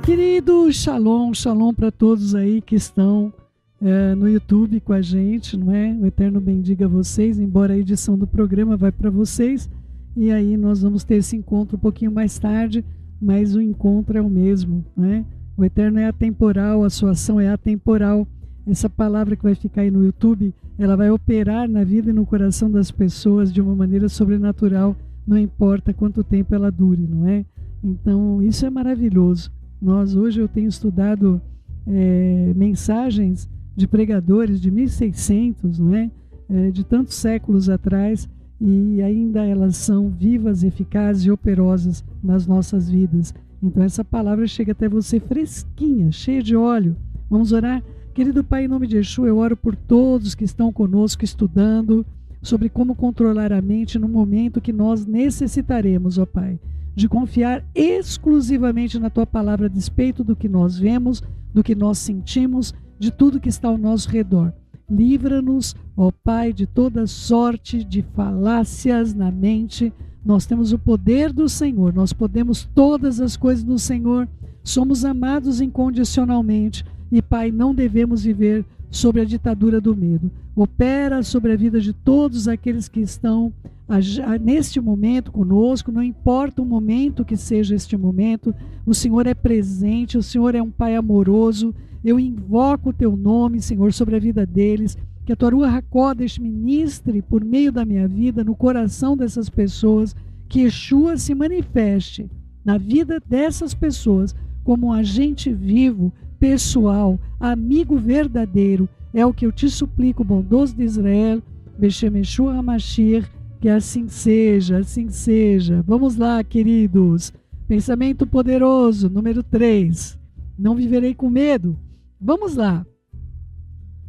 Querido, shalom, shalom para todos aí que estão no YouTube com a gente, não é? O Eterno bendiga vocês, embora a edição do programa vai para vocês, e aí nós vamos ter esse encontro um pouquinho mais tarde, mas o encontro é o mesmo, né? O Eterno é atemporal, a sua ação é atemporal. Essa palavra que vai ficar aí no YouTube, ela vai operar na vida e no coração das pessoas de uma maneira sobrenatural, não importa quanto tempo ela dure, não é? Então, isso é maravilhoso. Hoje eu tenho estudado mensagens de pregadores de 1600, não é? De tantos séculos atrás, e ainda elas são vivas, eficazes e operosas nas nossas vidas. Então essa palavra chega até você fresquinha, cheia de óleo. Vamos orar? Querido Pai, em nome de Yeshua, eu oro por todos que estão conosco estudando sobre como controlar a mente no momento que nós necessitaremos, ó Pai, de confiar exclusivamente na Tua palavra a despeito do que nós vemos, do que nós sentimos, de tudo que está ao nosso redor. Livra-nos, ó Pai, de toda sorte de falácias na mente. Nós temos o poder do Senhor, nós podemos todas as coisas no Senhor, somos amados incondicionalmente e, Pai, não devemos viver sobre a ditadura do medo. Opera sobre a vida de todos aqueles que estão neste momento conosco, não importa o momento que seja este momento, o Senhor é presente, o Senhor é um Pai amoroso. Eu invoco o Teu nome, Senhor, sobre a vida deles, que a Tua Ruach HaKodesh ministre por meio da minha vida, no coração dessas pessoas, que Yeshua se manifeste na vida dessas pessoas como um agente vivo, pessoal, amigo verdadeiro. É o que eu te suplico, bondoso de Israel, Beshem Yeshua HaMashiach, que assim seja, assim seja. Vamos lá, queridos. Pensamento poderoso, número 3. Não viverei com medo. Vamos lá.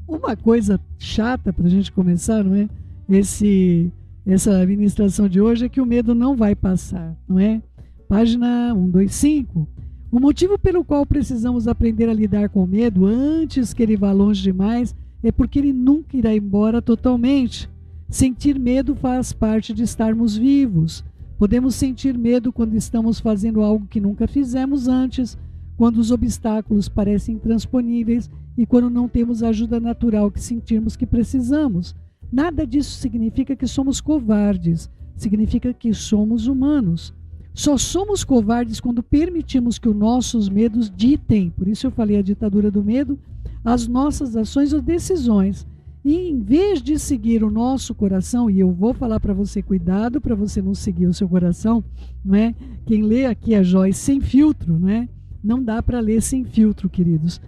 Uma coisa chata para a gente começar, não é? Essa ministração de hoje é que o medo não vai passar, não é? Página 125. O motivo pelo qual precisamos aprender a lidar com o medo antes que ele vá longe demais é porque ele nunca irá embora totalmente. Sentir medo faz parte de estarmos vivos. Podemos sentir medo quando estamos fazendo algo que nunca fizemos antes, quando os obstáculos parecem intransponíveis e quando não temos a ajuda natural que sentimos que precisamos. Nada disso significa que somos covardes, significa que somos humanos. Só somos covardes quando permitimos que os nossos medos ditem, por isso eu falei a ditadura do medo, as nossas ações ou decisões. E em vez de seguir o nosso coração, e eu vou falar para você, cuidado para você não seguir o seu coração, não é? Quem lê aqui a Joyce sem filtro, não é? Não dá para ler sem filtro, queridos.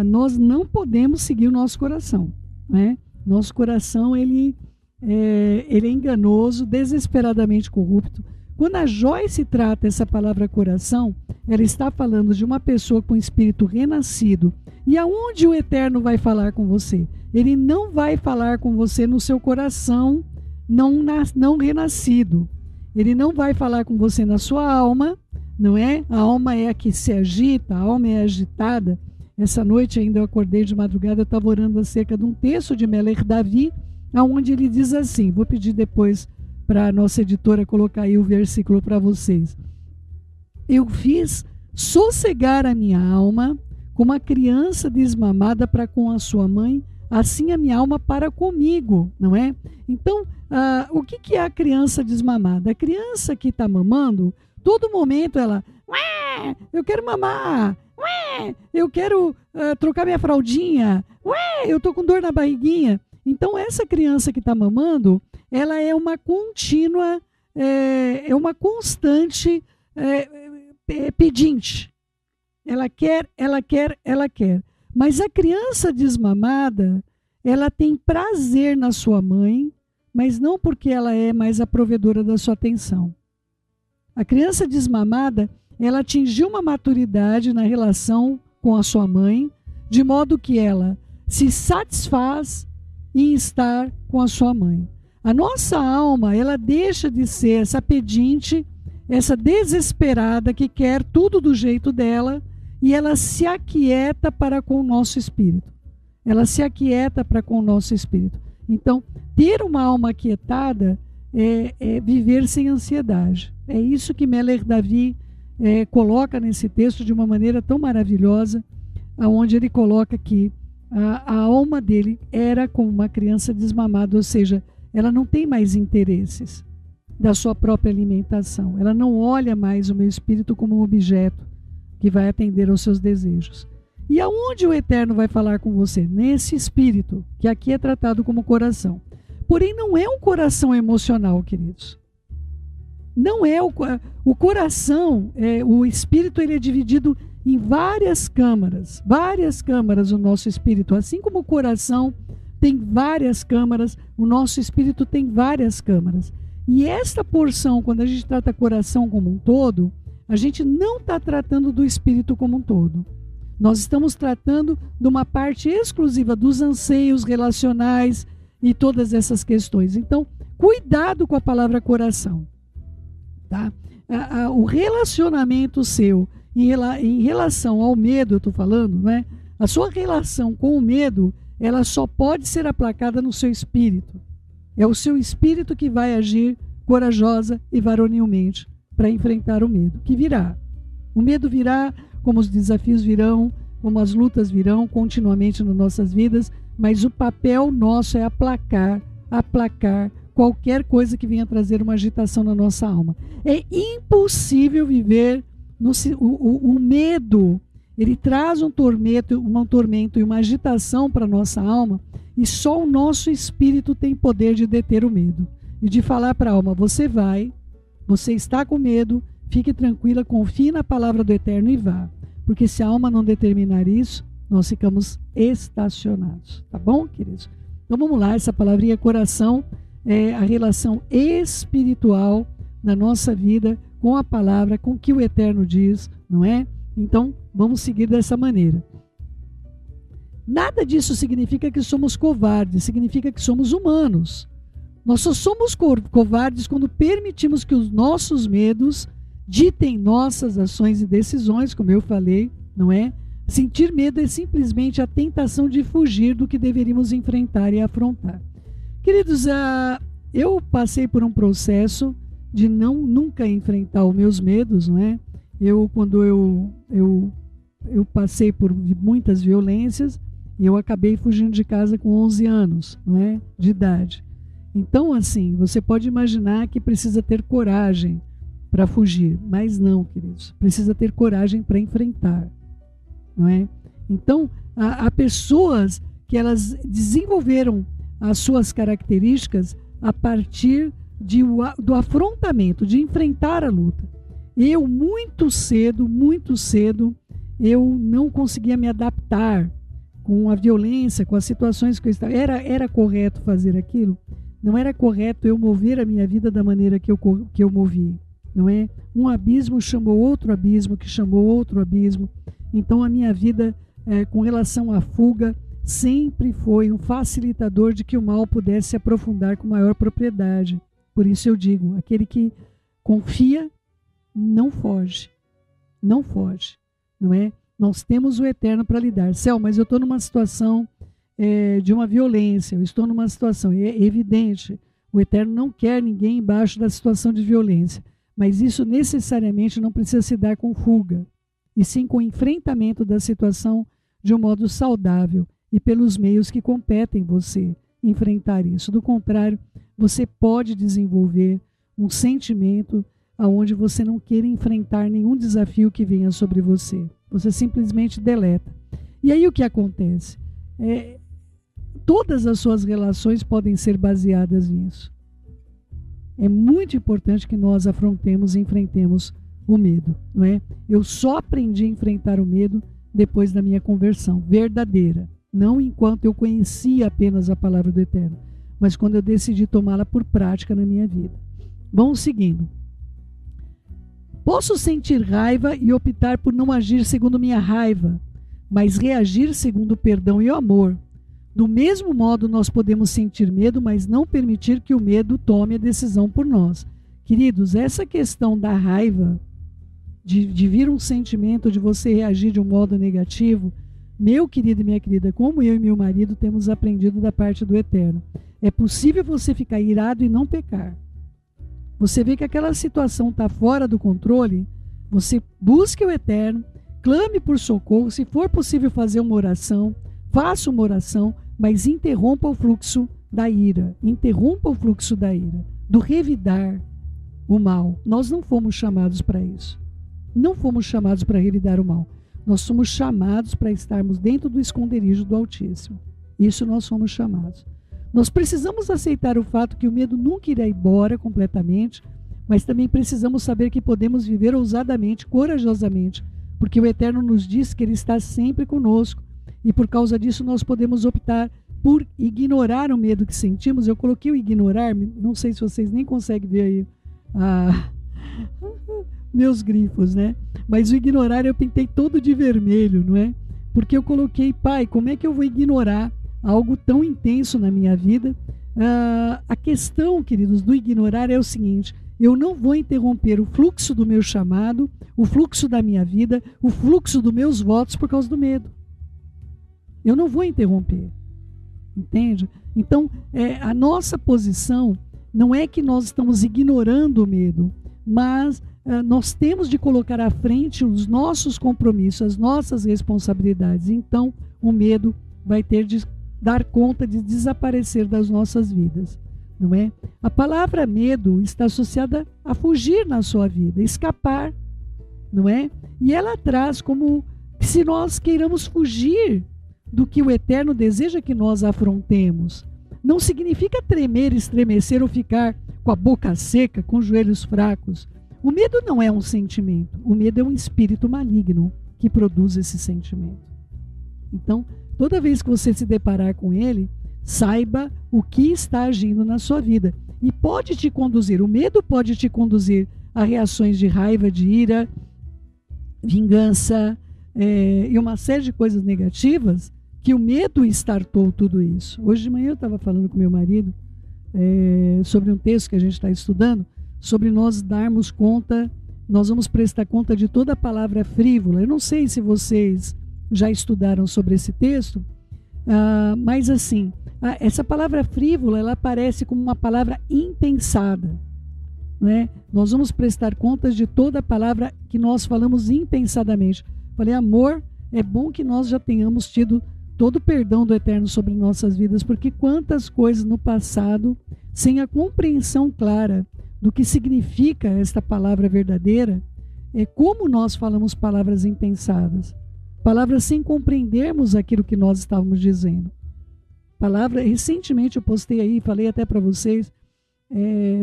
Nós não podemos seguir o nosso coração, não é? Nosso coração ele é enganoso, desesperadamente corrupto. Quando a Joyce trata essa palavra coração, ela está falando de uma pessoa com espírito renascido. E aonde o Eterno vai falar com você? Ele não vai falar com você no seu coração não renascido. Ele não vai falar com você na sua alma, não é? A alma é a que se agita, a alma é agitada. Essa noite ainda eu acordei de madrugada, eu estava orando acerca de um texto de Melech Davi, onde ele diz assim, vou pedir depois para a nossa editora colocar aí o versículo para vocês. Eu fiz sossegar a minha alma como a criança desmamada para com a sua mãe, assim a minha alma para comigo, não é? Então, o que é a criança desmamada? A criança que está mamando, todo momento ela, ué, eu quero mamar, ué, eu quero trocar minha fraldinha, ué, eu estou com dor na barriguinha. Então, essa criança que está mamando, ela é uma contínua, é uma constante pedinte. Ela quer, ela quer, ela quer. Mas a criança desmamada, ela tem prazer na sua mãe, mas não porque ela é mais a provedora da sua atenção. A criança desmamada, ela atingiu uma maturidade na relação com a sua mãe, de modo que ela se satisfaz em estar com a sua mãe. A nossa alma, ela deixa de ser essa pedinte, essa desesperada que quer tudo do jeito dela, e ela se aquieta para com o nosso espírito. Ela se aquieta para com o nosso espírito. Então, ter uma alma aquietada é viver sem ansiedade. É isso que Melech Davi coloca nesse texto de uma maneira tão maravilhosa, onde ele coloca que a alma dele era como uma criança desmamada, ou seja, ela não tem mais interesses da sua própria alimentação. Ela não olha mais o meu espírito como um objeto que vai atender aos seus desejos. E aonde o Eterno vai falar com você? Nesse espírito, que aqui é tratado como coração. Porém, não é um coração emocional, queridos. Não é o coração, o espírito, ele é dividido em várias câmaras o nosso espírito. Assim como o coração tem várias câmaras, o nosso espírito tem várias câmaras. E esta porção, quando a gente trata coração como um todo, a gente não está tratando do espírito como um todo. Nós estamos tratando de uma parte exclusiva dos anseios relacionais e todas essas questões. Então, cuidado com a palavra coração. Tá? O relacionamento seu em relação ao medo, eu estou falando, né? A sua relação com o medo, ela só pode ser aplacada no seu espírito. É o seu espírito que vai agir corajosa e varonilmente para enfrentar o medo, que virá. O medo virá, como os desafios virão, como as lutas virão continuamente nas nossas vidas, mas o papel nosso é aplacar qualquer coisa que venha trazer uma agitação na nossa alma. É impossível viver o medo. Ele traz um tormento e uma agitação para a nossa alma, e só o nosso espírito tem poder de deter o medo e de falar para a alma: você está com medo, fique tranquila, confie na palavra do Eterno e vá. Porque se a alma não determinar isso, nós ficamos estacionados. Tá bom, queridos? Então vamos lá, essa palavrinha coração é a relação espiritual da nossa vida com a palavra, com o que o Eterno diz, não é? Então vamos seguir dessa maneira. Nada disso significa que somos covardes, significa que somos humanos. Nós só somos covardes quando permitimos que os nossos medos ditem nossas ações e decisões, como eu falei, não é? Sentir medo é simplesmente a tentação de fugir do que deveríamos enfrentar e afrontar. Queridos, eu passei por um processo de nunca enfrentar os meus medos, não é? Quando eu passei por muitas violências, e eu acabei fugindo de casa com 11 anos, não é? De idade. Então, assim, você pode imaginar que precisa ter coragem para fugir, mas não, queridos. Precisa ter coragem para enfrentar, não é? Então, há pessoas que elas desenvolveram as suas características a partir do afrontamento, de enfrentar a luta. Eu, muito cedo, eu não conseguia me adaptar com a violência, com as situações que eu estava. Era correto fazer aquilo? Não era correto eu mover a minha vida da maneira que eu movi, não é? Um abismo chamou outro abismo, que chamou outro abismo. Então a minha vida, com relação à fuga, sempre foi um facilitador de que o mal pudesse se aprofundar com maior propriedade. Por isso eu digo, aquele que confia não foge, não é? Nós temos o Eterno para lidar. Céu, mas eu estou numa situação de uma violência, eu estou numa situação, é evidente, o Eterno não quer ninguém embaixo da situação de violência, mas isso necessariamente não precisa se dar com fuga, e sim com enfrentamento da situação de um modo saudável e pelos meios que competem você enfrentar isso. Do contrário, você pode desenvolver um sentimento aonde você não queira enfrentar nenhum desafio que venha sobre você. Você simplesmente deleta. E aí o que acontece? Todas as suas relações podem ser baseadas nisso. É muito importante que nós afrontemos e enfrentemos o medo, não é? Eu só aprendi a enfrentar o medo depois da minha conversão verdadeira, não enquanto eu conhecia apenas a palavra do Eterno, mas quando eu decidi tomá-la por prática na minha vida. Vamos seguindo. Posso sentir raiva e optar por não agir segundo minha raiva, mas reagir segundo o perdão e o amor. Do mesmo modo, nós podemos sentir medo, mas não permitir que o medo tome a decisão por nós. Queridos, essa questão da raiva, de vir um sentimento de você reagir de um modo negativo, meu querido e minha querida, como eu e meu marido temos aprendido da parte do Eterno, é possível você ficar irado e não pecar. Você vê que aquela situação está fora do controle, Você busque o Eterno, clame por socorro, se for possível fazer uma oração, faça uma oração, mas interrompa o fluxo da ira, interrompa o fluxo da ira, do revidar o mal. Nós não fomos chamados para isso. Não fomos chamados para revidar o mal. Nós somos chamados para estarmos dentro do esconderijo do Altíssimo. Isso nós somos chamados. Nós precisamos aceitar o fato que o medo nunca irá embora completamente, mas também precisamos saber que podemos viver ousadamente, corajosamente, porque o Eterno nos diz que Ele está sempre conosco, e por causa disso nós podemos optar por ignorar o medo que sentimos. Eu coloquei o ignorar, não sei se vocês nem conseguem ver aí meus grifos, né? Mas o ignorar eu pintei todo de vermelho, não é? Porque eu coloquei, Pai, como é que eu vou ignorar algo tão intenso na minha vida? A questão, queridos, do ignorar é o seguinte: eu não vou interromper o fluxo do meu chamado, o fluxo da minha vida, o fluxo dos meus votos por causa do medo. Eu não vou interromper. Entende? Então, a nossa posição não é que nós estamos ignorando o medo, mas nós temos de colocar à frente os nossos compromissos, as nossas responsabilidades. Então, o medo vai ter de dar conta de desaparecer das nossas vidas, não é? A palavra medo está associada a fugir na sua vida, escapar, não é? E ela traz como se nós queiramos fugir do que o Eterno deseja que nós afrontemos. Não significa tremer, estremecer ou ficar com a boca seca, com os joelhos fracos. O medo não é um sentimento. O medo é um espírito maligno que produz esse sentimento. Então, toda vez que você se deparar com ele, saiba o que está agindo na sua vida. E pode te conduzir, o medo pode te conduzir a reações de raiva, de ira, vingança e uma série de coisas negativas, que o medo startou tudo isso. Hoje de manhã eu estava falando com meu marido sobre um texto que a gente está estudando, sobre nós darmos conta, nós vamos prestar conta de toda a palavra frívola. Eu não sei se vocês já estudaram sobre esse texto, mas assim, essa palavra frívola, ela aparece como uma palavra impensada, né? Nós vamos prestar contas de toda a palavra que nós falamos impensadamente. Falei, amor, é bom que nós já tenhamos tido todo o perdão do Eterno sobre nossas vidas, porque quantas coisas no passado, sem a compreensão clara do que significa esta palavra verdadeira, como nós falamos palavras impensadas, palavras sem compreendermos aquilo que nós estávamos dizendo. Recentemente eu postei aí, falei até para vocês,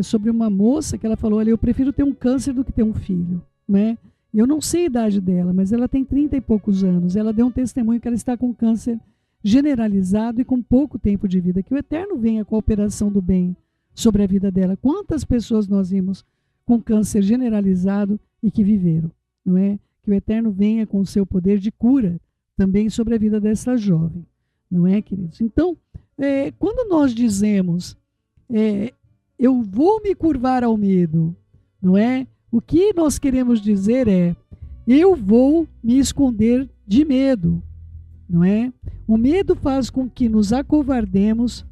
sobre uma moça que ela falou, olha, eu prefiro ter um câncer do que ter um filho, né? Eu não sei a idade dela, mas ela tem 30 e poucos anos. Ela deu um testemunho que ela está com câncer generalizado e com pouco tempo de vida. Que o Eterno venha com a operação do bem sobre a vida dela. Quantas pessoas nós vimos com câncer generalizado e que viveram, não é? Que o Eterno venha com o seu poder de cura também sobre a vida dessa jovem, não é, queridos? Então, quando nós dizemos, eu vou me curvar ao medo, não é? O que nós queremos dizer é, eu vou me esconder de medo, não é? O medo faz com que nos acovardemos,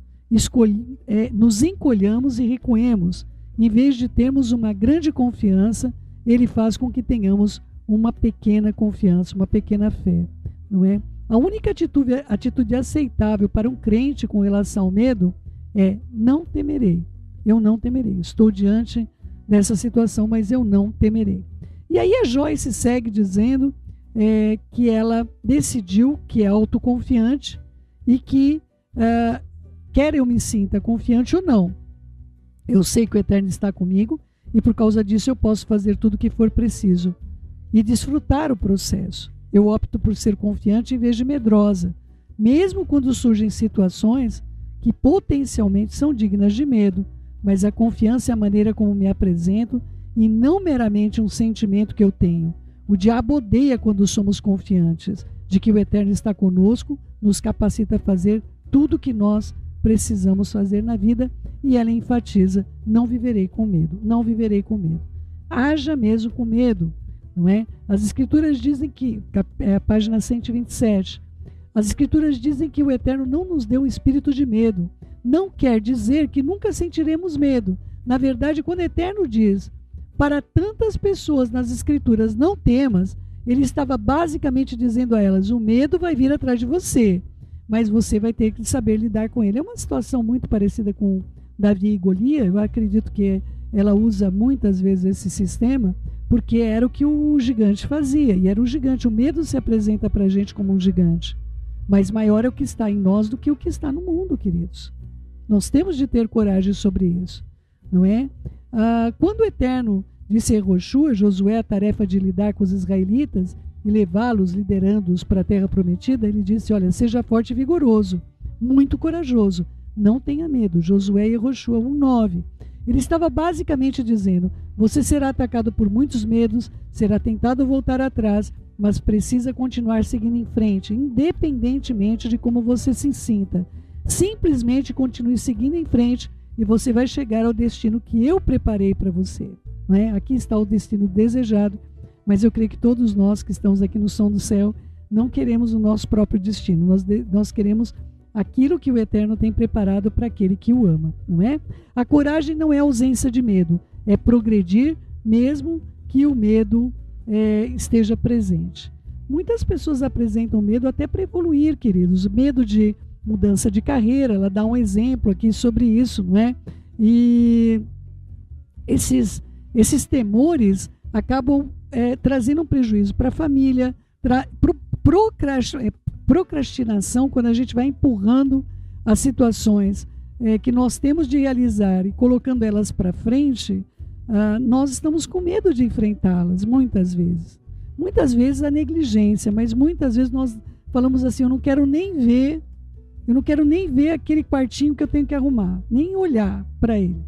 nos encolhamos e recuemos. Em vez de termos uma grande confiança, ele faz com que tenhamos uma pequena confiança, uma pequena fé, não é? A única atitude aceitável para um crente com relação ao medo é, não temerei, eu não temerei, estou diante dessa situação, mas eu não temerei. E aí a Joyce segue dizendo que ela decidiu que é autoconfiante e que quer eu me sinta confiante ou não, eu sei que o Eterno está comigo e por causa disso eu posso fazer tudo o que for preciso e desfrutar o processo. Eu opto por ser confiante em vez de medrosa, mesmo quando surgem situações que potencialmente são dignas de medo, mas a confiança é a maneira como me apresento e não meramente um sentimento que eu tenho. O diabo odeia quando somos confiantes de que o Eterno está conosco, nos capacita a fazer tudo o que nós precisamos fazer na vida, e ela enfatiza, não viverei com medo, não viverei com medo. Haja mesmo com medo, não é? As Escrituras dizem que, a página 127, as Escrituras dizem que o Eterno não nos deu um espírito de medo. Não quer dizer que nunca sentiremos medo. Na verdade, quando o Eterno diz para tantas pessoas nas Escrituras, não temas, ele estava basicamente dizendo a elas, o medo vai vir atrás de você, mas você vai ter que saber lidar com ele. É uma situação muito parecida com Davi e Golias. Eu acredito que ela usa muitas vezes esse sistema, porque era o que o gigante fazia, e era um gigante. O medo se apresenta para a gente como um gigante, mas maior é o que está em nós do que o que está no mundo, queridos. Nós temos de ter coragem sobre isso, não é? Quando o Eterno disse a Josué a tarefa de lidar com os israelitas e levá-los, liderando-os para a terra prometida, ele disse, olha, seja forte e vigoroso, muito corajoso, não tenha medo. Josué e Josué 1:9. Ele estava basicamente dizendo, você será atacado por muitos medos, será tentado voltar atrás, mas precisa continuar seguindo em frente, independentemente de como você se sinta. Simplesmente continue seguindo em frente e você vai chegar ao destino que eu preparei para você. Não é? Aqui está o destino desejado, mas eu creio que todos nós que estamos aqui no som do céu não queremos o nosso próprio destino. Nós queremos aquilo que o Eterno tem preparado para aquele que o ama, não é? A coragem não é ausência de medo, é progredir mesmo que o medo esteja presente. Muitas pessoas apresentam medo até para evoluir, queridos, medo de mudança de carreira. Ela dá um exemplo aqui sobre isso, não é? E esses temores acabam trazendo um prejuízo para a família, procrastinação, quando a gente vai empurrando as situações que nós temos de realizar e colocando elas para frente, nós estamos com medo de enfrentá-las, muitas vezes. Muitas vezes a negligência, mas muitas vezes nós falamos assim, eu não quero nem ver aquele quartinho que eu tenho que arrumar, nem olhar para ele.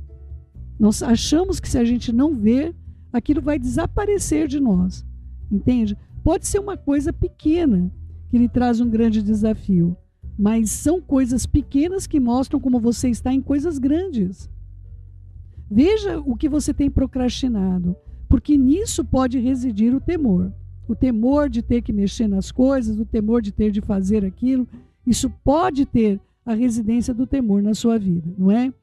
Nós achamos que se a gente não ver, aquilo vai desaparecer de nós, entende? Pode ser uma coisa pequena que lhe traz um grande desafio, mas são coisas pequenas que mostram como você está em coisas grandes. Veja o que você tem procrastinado, porque nisso pode residir o temor. O temor de ter que mexer nas coisas, o temor de ter de fazer aquilo, isso pode ter a residência do temor na sua vida, não é?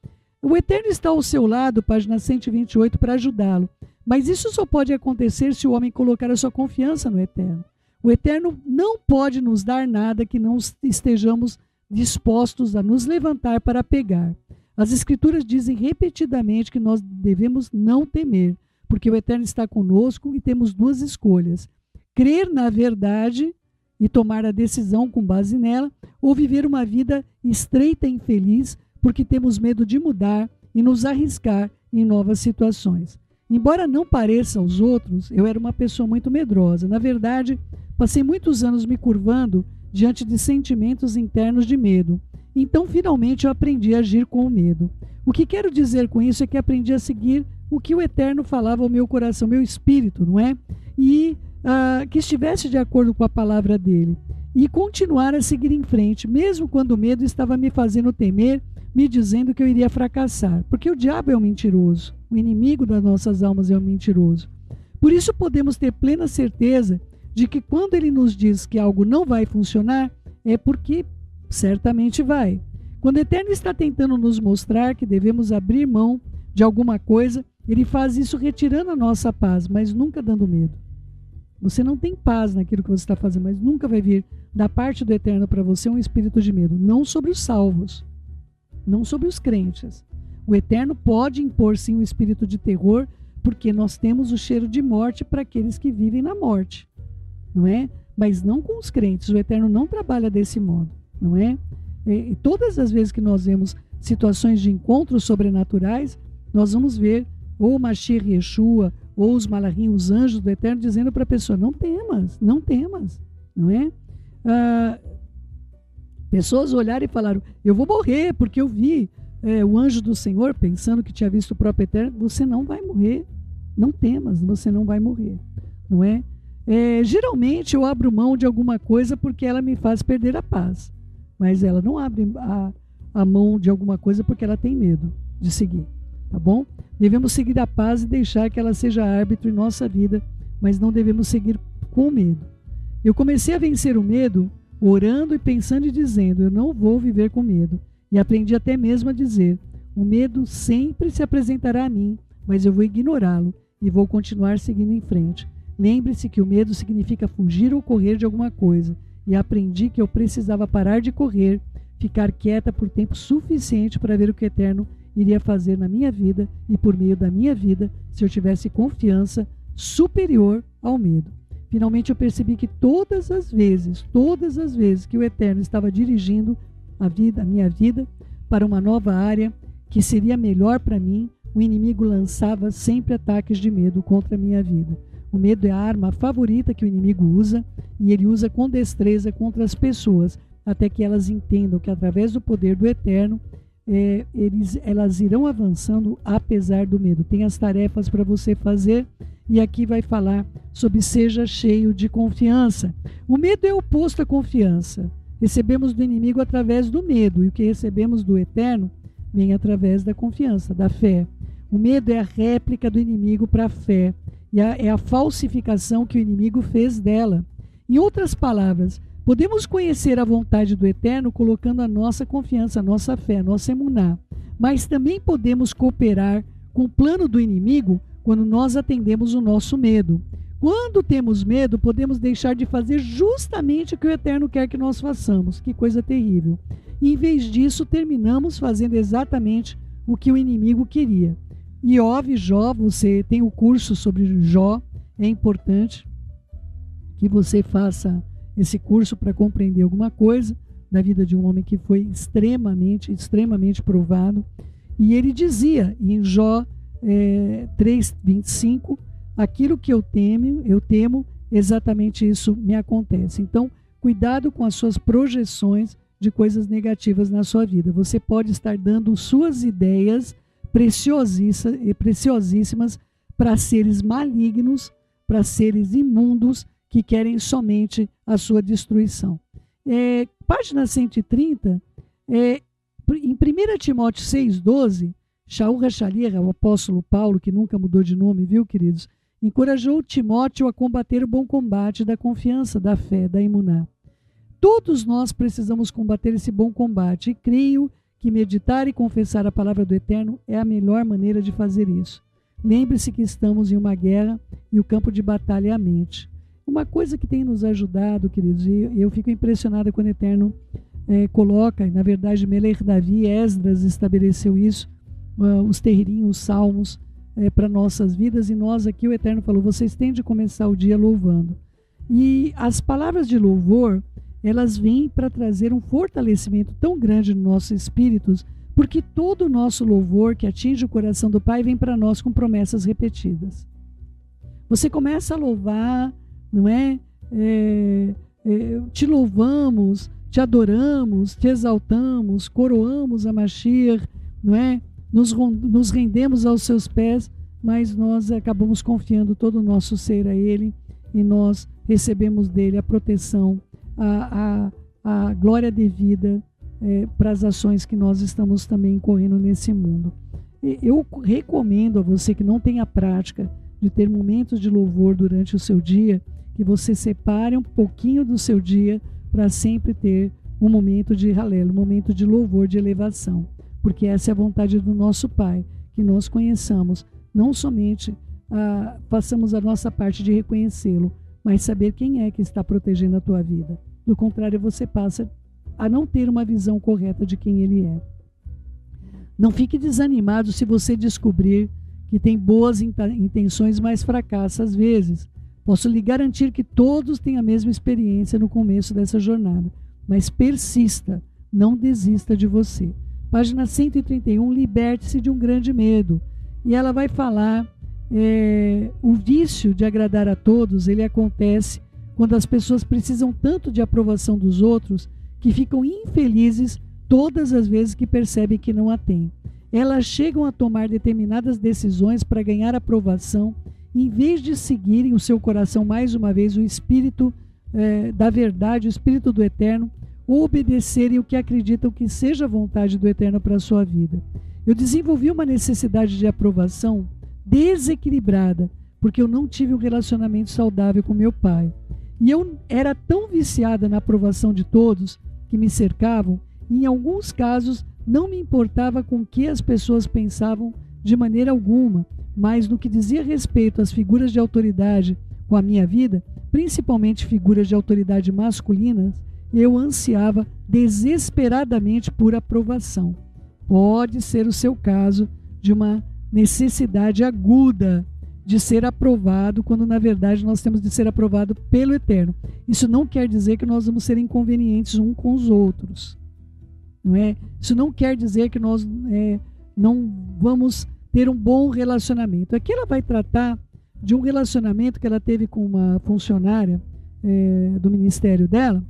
O Eterno está ao seu lado, página 128, para ajudá-lo. Mas isso só pode acontecer se o homem colocar a sua confiança no Eterno. O Eterno não pode nos dar nada que não estejamos dispostos a nos levantar para pegar. As Escrituras dizem repetidamente que nós devemos não temer, porque o Eterno está conosco e temos duas escolhas: crer na verdade e tomar a decisão com base nela, ou viver uma vida estreita e infeliz, porque temos medo de mudar e nos arriscar em novas situações. Embora não pareça aos outros, eu era uma pessoa muito medrosa. Na verdade, passei muitos anos me curvando diante de sentimentos internos de medo. Então, finalmente, eu aprendi a agir com o medo. O que quero dizer com isso é que aprendi a seguir o que o Eterno falava ao meu coração, meu espírito, não é? E que estivesse de acordo com a palavra dele. E continuar a seguir em frente, mesmo quando o medo estava me fazendo temer, me dizendo que eu iria fracassar. Porque o diabo é um mentiroso. O inimigo das nossas almas é um mentiroso. Por isso podemos ter plena certeza de que quando ele nos diz que algo não vai funcionar, é porque certamente vai. Quando o Eterno está tentando nos mostrar que devemos abrir mão de alguma coisa, ele faz isso retirando a nossa paz, mas nunca dando medo. Você não tem paz naquilo que você está fazendo, mas nunca vai vir da parte do Eterno para você um espírito de medo. Não sobre os salvos, não sobre os crentes. O Eterno pode impor sim um espírito de terror, porque nós temos o cheiro de morte para aqueles que vivem na morte, não é? Mas não com os crentes. O Eterno não trabalha desse modo, não é? E todas as vezes que nós vemos situações de encontros sobrenaturais, nós vamos ver ou o Mashiach Yeshua, ou os malachim, os anjos do Eterno, dizendo para a pessoa, não temas, não temas, não é? Pessoas olharam e falaram, eu vou morrer porque eu vi o anjo do Senhor, pensando que tinha visto o próprio Eterno. Você não vai morrer, não temas, você não vai morrer, não é? Geralmente eu abro mão de alguma coisa porque ela me faz perder a paz, mas ela não abre a mão de alguma coisa porque ela tem medo de seguir, tá bom? Devemos seguir a paz e deixar que ela seja árbitro em nossa vida, mas não devemos seguir com medo. Eu comecei a vencer o medo orando e pensando e dizendo, eu não vou viver com medo. E aprendi até mesmo a dizer, o medo sempre se apresentará a mim, mas eu vou ignorá-lo e vou continuar seguindo em frente. Lembre-se que o medo significa fugir ou correr de alguma coisa, e aprendi que eu precisava parar de correr, ficar quieta por tempo suficiente para ver o que o Eterno iria fazer na minha vida e por meio da minha vida, se eu tivesse confiança superior ao medo. Finalmente eu percebi que todas as vezes que o Eterno estava dirigindo a minha vida para uma nova área que seria melhor para mim, o inimigo lançava sempre ataques de medo contra a minha vida. O medo é a arma favorita que o inimigo usa, e ele usa com destreza contra as pessoas, até que elas entendam que através do poder do Eterno, elas irão avançando apesar do medo. Tem as tarefas para você fazer, e aqui vai falar sobre seja cheio de confiança. O medo é oposto à confiança. Recebemos do inimigo através do medo, e o que recebemos do Eterno vem através da confiança, da fé. O medo é a réplica do inimigo para a fé, e é a falsificação que o inimigo fez dela. Em outras palavras, podemos conhecer a vontade do Eterno colocando a nossa confiança, a nossa fé, a nossa emuná, mas também podemos cooperar com o plano do inimigo quando nós atendemos o nosso medo. Quando temos medo, podemos deixar de fazer justamente o que o Eterno quer que nós façamos. Que coisa terrível. E, em vez disso, terminamos fazendo exatamente o que o inimigo queria. Iov, Jó, você tem o curso sobre Jó, é importante que você faça esse curso para compreender alguma coisa da vida de um homem que foi extremamente provado. E ele dizia em Jó 3:25, aquilo que eu temo, exatamente isso me acontece. Então, cuidado com as suas projeções de coisas negativas na sua vida. Você pode estar dando suas ideias preciosíssimas para seres malignos, para seres imundos que querem somente a sua destruição. Página 130, em 1 Timóteo 6,12, Shaul HaShaliach, o apóstolo Paulo, que nunca mudou de nome, viu, queridos? Encorajou Timóteo a combater o bom combate da confiança, da fé, da emuná. Todos nós precisamos combater esse bom combate, e creio que meditar e confessar a palavra do Eterno é a melhor maneira de fazer isso. Lembre-se que estamos em uma guerra e o campo de batalha é a mente. Uma coisa que tem nos ajudado, queridos, e eu fico impressionada quando o Eterno coloca, e na verdade Melech Davi, Esdras estabeleceu isso, os terreirinhos, os salmos para nossas vidas, e nós aqui o Eterno falou, vocês têm de começar o dia louvando. E as palavras de louvor, elas vêm para trazer um fortalecimento tão grande no nosso espírito, porque todo o nosso louvor que atinge o coração do Pai vem para nós com promessas repetidas. Você começa a louvar, não é? Te louvamos, te adoramos, te exaltamos, coroamos a Mashiach, não é? Nos rendemos aos seus pés, mas nós acabamos confiando todo o nosso ser a Ele, e nós recebemos dele a proteção, a glória devida para as ações que nós estamos também correndo nesse mundo. Eu recomendo a você que não tem a prática de ter momentos de louvor durante o seu dia, que você separe um pouquinho do seu dia para sempre ter um momento de halel, um momento de louvor, de elevação, porque essa é a vontade do nosso Pai, que nós conheçamos, não somente façamos a nossa parte de reconhecê-lo, mas saber quem é que está protegendo a tua vida. Do contrário, você passa a não ter uma visão correta de quem ele é. Não fique desanimado se você descobrir que tem boas intenções, mas fracassa às vezes. Posso lhe garantir que todos têm a mesma experiência no começo dessa jornada, mas persista, não desista de você. Página 131, liberte-se de um grande medo. E ela vai falar, o vício de agradar a todos, ele acontece quando as pessoas precisam tanto de aprovação dos outros que ficam infelizes todas as vezes que percebem que não a têm. Elas chegam a tomar determinadas decisões para ganhar aprovação, em vez de seguirem o seu coração mais uma vez, o Espírito da verdade, o Espírito do Eterno, ou obedecerem o que acreditam que seja a vontade do Eterno para a sua vida. Eu desenvolvi uma necessidade de aprovação desequilibrada, porque eu não tive um relacionamento saudável com meu pai. E eu era tão viciada na aprovação de todos que me cercavam, e em alguns casos não me importava com o que as pessoas pensavam de maneira alguma, mas no que dizia respeito às figuras de autoridade com a minha vida, principalmente figuras de autoridade masculinas, eu ansiava desesperadamente por aprovação. Pode ser o seu caso de uma necessidade aguda de ser aprovado, quando na verdade nós temos de ser aprovado pelo Eterno. Isso não quer dizer que nós vamos ser inconvenientes uns com os outros, não é? Isso não quer dizer que nós não vamos ter um bom relacionamento. Aqui ela vai tratar de um relacionamento que ela teve com uma funcionária do ministério dela.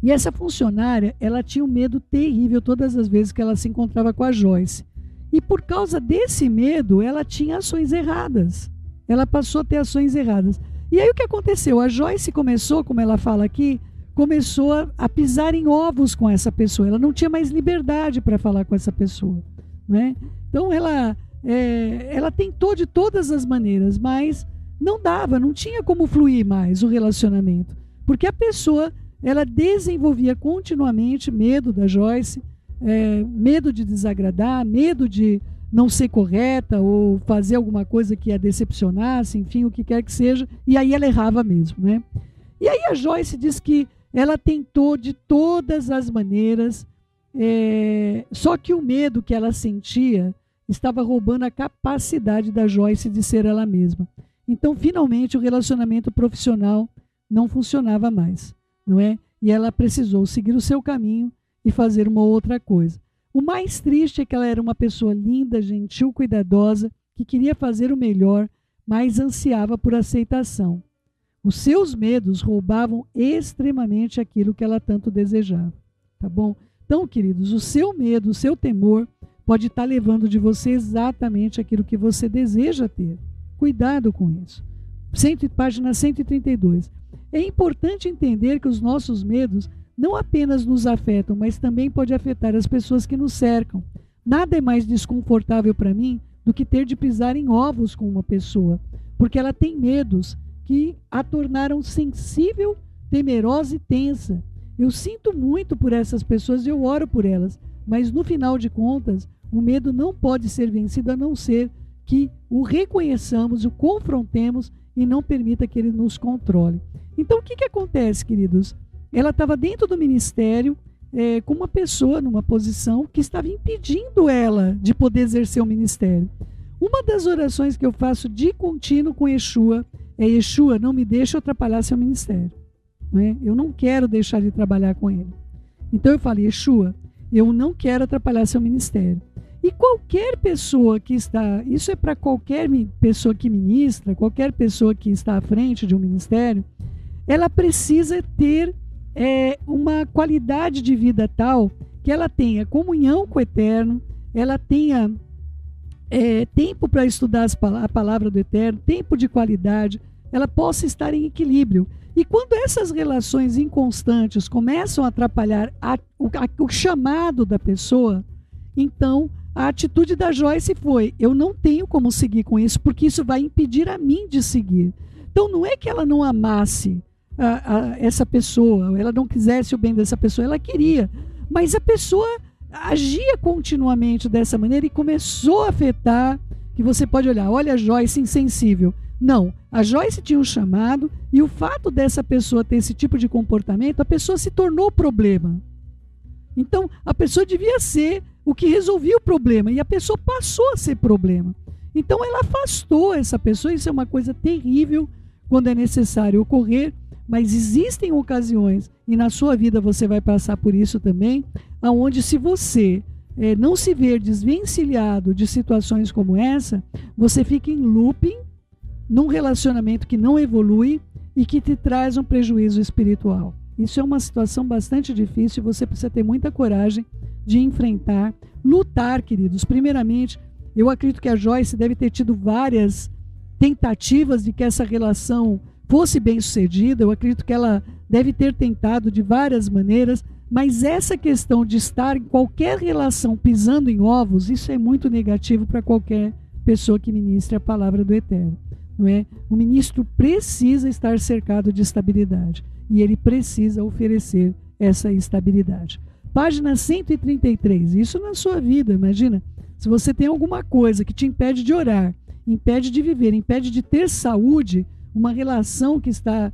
E essa funcionária, ela tinha um medo terrível todas as vezes que ela se encontrava com a Joyce. E por causa desse medo, ela tinha ações erradas. Ela passou a ter ações erradas. E aí o que aconteceu? A Joyce começou, como ela fala aqui, começou a pisar em ovos com essa pessoa. Ela não tinha mais liberdade para falar com essa pessoa, né? Então ela tentou de todas as maneiras, mas não dava, não tinha como fluir mais o relacionamento. Porque a pessoa, ela desenvolvia continuamente medo da Joyce, medo de desagradar, medo de não ser correta ou fazer alguma coisa que a decepcionasse, enfim, o que quer que seja, e aí ela errava mesmo, né? E aí a Joyce diz que ela tentou de todas as maneiras, só que o medo que ela sentia estava roubando a capacidade da Joyce de ser ela mesma. Então, finalmente, o relacionamento profissional não funcionava mais, não é? E ela precisou seguir o seu caminho e fazer uma outra coisa. O mais triste é que ela era uma pessoa linda, gentil, cuidadosa, que queria fazer o melhor, mas ansiava por aceitação. Os seus medos roubavam extremamente aquilo que ela tanto desejava, tá bom? Então, queridos, o seu medo, o seu temor pode estar levando de você exatamente aquilo que você deseja ter. Cuidado com isso. Página 132. É importante entender que os nossos medos não apenas nos afetam, mas também pode afetar as pessoas que nos cercam. Nada é mais desconfortável para mim do que ter de pisar em ovos com uma pessoa, porque ela tem medos que a tornaram sensível, temerosa e tensa. Eu sinto muito por essas pessoas e eu oro por elas, mas no final de contas, o medo não pode ser vencido a não ser que o reconheçamos, o confrontemos e não permita que ele nos controle. Então, o que acontece, queridos? Ela estava dentro do ministério com uma pessoa numa posição que estava impedindo ela de poder exercer o ministério. Uma das orações que eu faço de contínuo com Yeshua é: Yeshua, não me deixe atrapalhar seu ministério. Não é? Eu não quero deixar de trabalhar com ele. Então eu falei: Yeshua, eu não quero atrapalhar seu ministério. E qualquer pessoa que está, isso é para qualquer pessoa que ministra, qualquer pessoa que está à frente de um ministério, ela precisa ter uma qualidade de vida tal que ela tenha comunhão com o Eterno, ela tenha tempo para estudar a palavra do Eterno, tempo de qualidade, ela possa estar em equilíbrio. E quando essas relações inconstantes começam a atrapalhar o chamado da pessoa, então a atitude da Joyce foi: eu não tenho como seguir com isso, porque isso vai impedir a mim de seguir. Então não é que ela não amasse essa pessoa, ela não quisesse o bem dessa pessoa, ela queria, mas a pessoa agia continuamente dessa maneira e começou a afetar, que você pode olhar, olha a Joyce insensível. Não, a Joyce tinha um chamado e o fato dessa pessoa ter esse tipo de comportamento, a pessoa se tornou problema. Então, a pessoa devia ser o que resolvia o problema e a pessoa passou a ser problema. Então, ela afastou essa pessoa. Isso é uma coisa terrível quando é necessário ocorrer, mas existem ocasiões, e na sua vida você vai passar por isso também, onde se você não se ver desvencilhado de situações como essa, você fica em looping, num relacionamento que não evolui e que te traz um prejuízo espiritual. Isso é uma situação bastante difícil e você precisa ter muita coragem de enfrentar, lutar, queridos. Primeiramente, eu acredito que a Joyce deve ter tido várias tentativas de que essa relação fosse bem sucedida. Eu acredito que ela deve ter tentado de várias maneiras, mas essa questão de estar em qualquer relação pisando em ovos, isso é muito negativo para qualquer pessoa que ministre a palavra do Eterno. Não é? O ministro precisa estar cercado de estabilidade e ele precisa oferecer essa estabilidade. Página 133, isso na sua vida, imagina, Se você tem alguma coisa que te impede de orar, impede de viver, impede de ter saúde, uma relação que está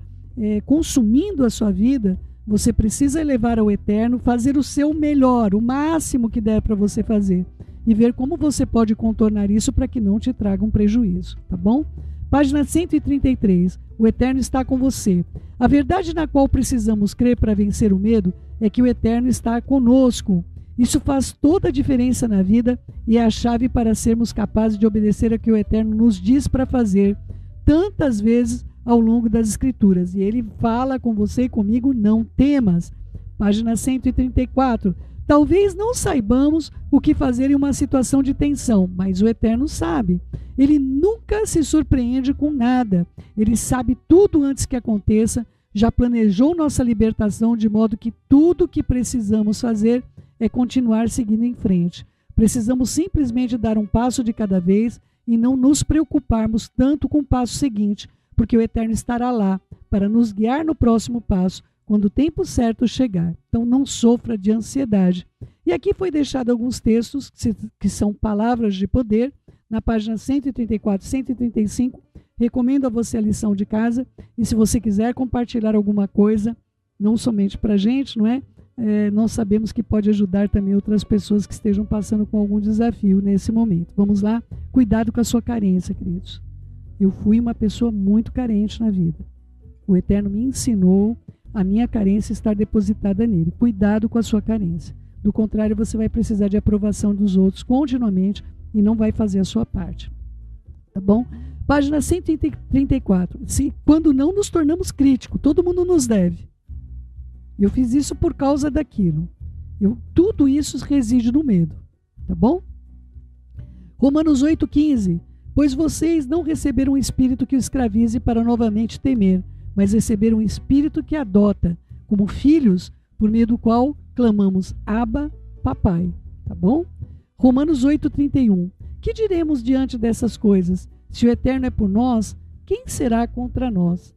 consumindo a sua vida, você precisa elevar ao Eterno, fazer o seu melhor, o máximo que der para você fazer, e ver como você pode contornar isso para que não te traga um prejuízo, tá bom? Página 133. O Eterno está com você. A verdade na qual precisamos crer para vencer o medo é que o Eterno está conosco. Isso faz toda a diferença na vida e é a chave para sermos capazes de obedecer a que o Eterno nos diz para fazer tantas vezes ao longo das Escrituras. E ele fala com você e comigo: não temas. Página 134. Talvez não saibamos o que fazer em uma situação de tensão, mas o Eterno sabe. Ele nunca se surpreende com nada. Ele sabe tudo antes que aconteça, já planejou nossa libertação, de modo que tudo o que precisamos fazer é continuar seguindo em frente. Precisamos simplesmente dar um passo de cada vez e não nos preocuparmos tanto com o passo seguinte, porque o Eterno estará lá para nos guiar no próximo passo, quando o tempo certo chegar. Então não sofra de ansiedade. E aqui foi deixado alguns textos que são palavras de poder, na página 134, 135. Recomendo a você a lição de casa, e se você quiser compartilhar alguma coisa, não somente para a gente, não é? Nós sabemos que pode ajudar também outras pessoas que estejam passando com algum desafio nesse momento. Vamos lá? Cuidado com a sua carência, queridos. Eu fui uma pessoa muito carente na vida. O Eterno me ensinou a minha carência estar depositada nele. Cuidado com a sua carência. Do contrário, você vai precisar de aprovação dos outros continuamente e não vai fazer a sua parte. Tá bom? Página 134. Quando não nos tornamos críticos, todo mundo nos deve. Eu fiz isso por causa daquilo. Tudo isso reside no medo. Tá bom? Romanos 8,15. Pois vocês não receberam um espírito que o escravize para novamente temer, mas receberam um espírito que adota como filhos, por meio do qual clamamos: Abba, papai. Tá bom? Romanos 8,31. Que diremos diante dessas coisas? Se o Eterno é por nós, quem será contra nós?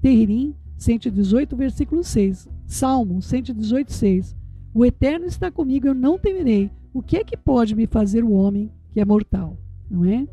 Terririm 118, versículo 6. Salmo 118, 6. O Eterno está comigo, eu não temerei. O que é que pode me fazer o homem que é mortal? Não é?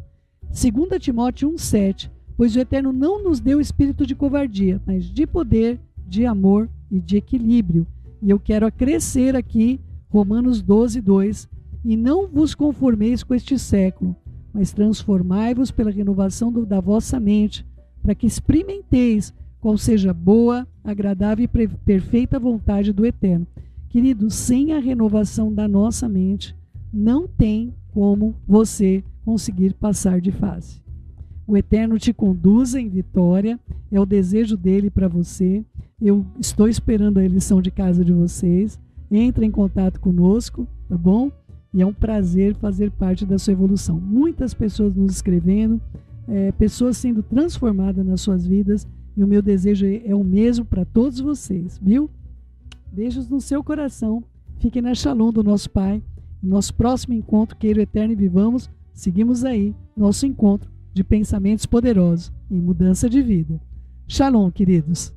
2 Timóteo 1,7. Pois o Eterno não nos deu espírito de covardia, mas de poder, de amor e de equilíbrio. E eu quero acrescer aqui Romanos 12:2. E não vos conformeis com este século, mas transformai-vos pela renovação da vossa mente, para que experimenteis qual seja boa, agradável e perfeita vontade do Eterno. Queridos, sem a renovação da nossa mente, não tem como você conseguir passar de fase. O Eterno te conduza em vitória, é o desejo dele para você. Eu estou esperando a lição de casa de vocês. Entre em contato conosco, tá bom? E é um prazer fazer parte da sua evolução. Muitas pessoas nos escrevendo, pessoas sendo transformadas nas suas vidas, e o meu desejo é o mesmo para todos vocês, viu? Beijos no seu coração. Fiquem na Shalom do nosso Pai. Nosso próximo encontro, queira o Eterno e vivamos, seguimos aí, nosso encontro de pensamentos poderosos em mudança de vida. Shalom, queridos.